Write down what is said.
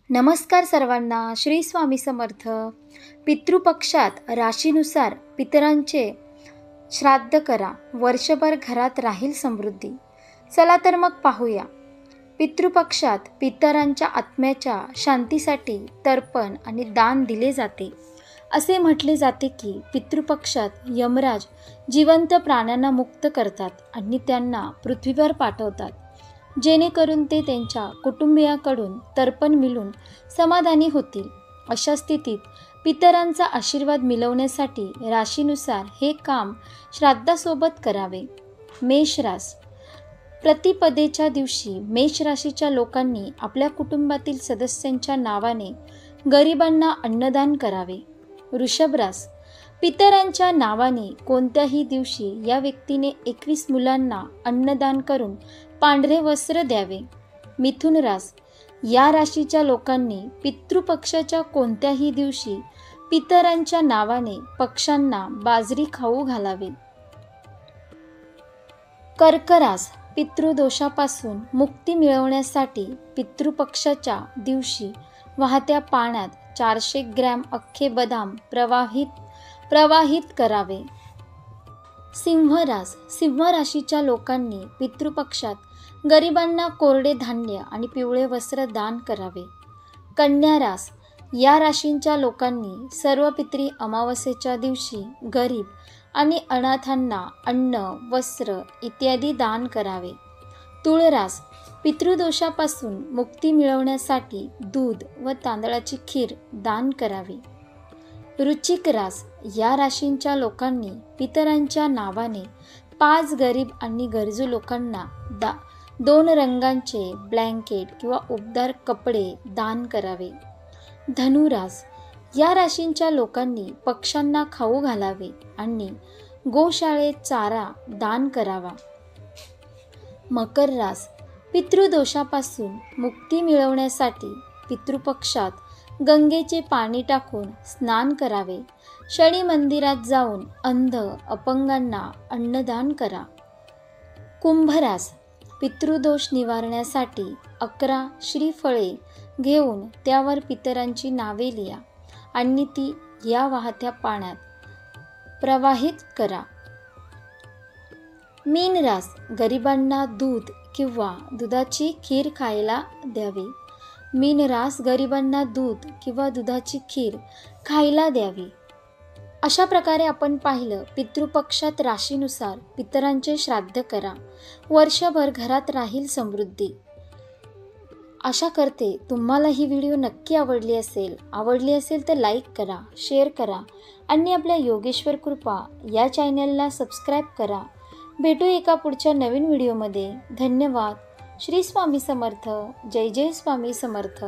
नमस्कार सर्वांना. श्री स्वामी समर्थ. पितृपक्षात राशीनुसार पितरांचे श्राद्ध करा, वर्षभर घरात राहील समृद्धी. चला तर मग पाहूया. पितृपक्षात पितरांच्या आत्म्याच्या शांतीसाठी तर्पण आणि दान दिले जाते. असे म्हटले जाते की पितृपक्षात यमराज जिवंत प्राण्यांना मुक्त करतात आणि त्यांना पृथ्वीवर पाठवतात, जेणेकरून ते त्यांच्या कुटुंबियाकडून तर्पण मिळून समाधानी होतील. अशा स्थितीत पितरांचा आशीर्वाद मिळवण्यासाठी राशीनुसार हे काम श्राद्धासोबत करावे. मेष रास. प्रतिपदेच्या दिवशी मेष राशीच्या लोकांनी आपल्या कुटुंबातील सदस्यांच्या नावाने गरिबांना अन्नदान करावे. वृषभ रास. पितरांच्या नावाने कोणत्याही दिवशी या व्यक्तीने 21 मुलांना अन्नदान करून पांढरे वस्त्र द्यावे. मिथुन रास. या राशीच्या लोकांनी पितृपक्षाच्या कोणत्याही दिवशी पितरांच्या नावाने पक्ष्यांना बाजरी खाऊ घालावे. कर्क रास. पितृदोषापासून मुक्ती मिळवण्यासाठी पितृपक्षाच्या दिवशी वाहत्या पाण्यात 400 ग्रॅम अख्खे बदाम प्रवाहित करावे. सिंह रास. सिंह राशीच्या लोकांनी पितृपक्षात गरिबांना कोरडे धान्य आणि पिवळे वस्त्र दान करावे. कन्या रास. या राशींच्या लोकांनी सर्व पितरी अमावस्येच्या दिवशी गरीब आणि अनाथांना अन्न, वस्त्र इत्यादी दान करावे. तुळ रास. पितृदोषापासून मुक्ती मिळवण्यासाठी दूध व तांदळाची खीर दान करावी. वृश्चिक रास. या राशींच्या लोकांनी पितरांच्या नावाने 5 गरीब आणि गरजू लोकांना 2 रंगांचे ब्लँकेट किंवा उबदार कपडे दान करावे. धनुरास. या राशींच्या लोकांनी पक्ष्यांना खाऊ घालावे आणि गोशाळेत चारा दान करावा. मकर रास. पितृदोषापासून मुक्ती मिळवण्यासाठी पितृपक्षात गंगेचे पाणी टाकून स्नान करावे. शनी मंदिरात जाऊन अंध अपंगांना अन्नदान करा. कुंभ रास. पितृदोष निवारण्यासाठी 11 श्रीफळे घेऊन त्यावर पितरांची नावे लिहा आणि ती या वाहत्या पाण्यात प्रवाहित करा. मीन रास. गरिबांना दूध किंवा दुधाची खीर खायला द्यावी. मीन रास. गरिबांना दूध किंवा दुधाची खीर खायला द्यावी. अशा प्रकारे आपण पाहिलं, पितृपक्षात राशीनुसार पितरांचे श्राद्ध करा, वर्षभर घरात राहील समृद्धी. आशा करते तुम्हाला ही व्हिडिओ नक्की आवडली असेल तर लाईक करा, शेअर करा आणि आपल्या योगेश्वर कृपा या चॅनलला सबस्क्राईब करा. भेटू एका पुढच्या नवीन व्हिडिओमध्ये. धन्यवाद. श्री स्वामी समर्थ. जय जय स्वामी समर्थ.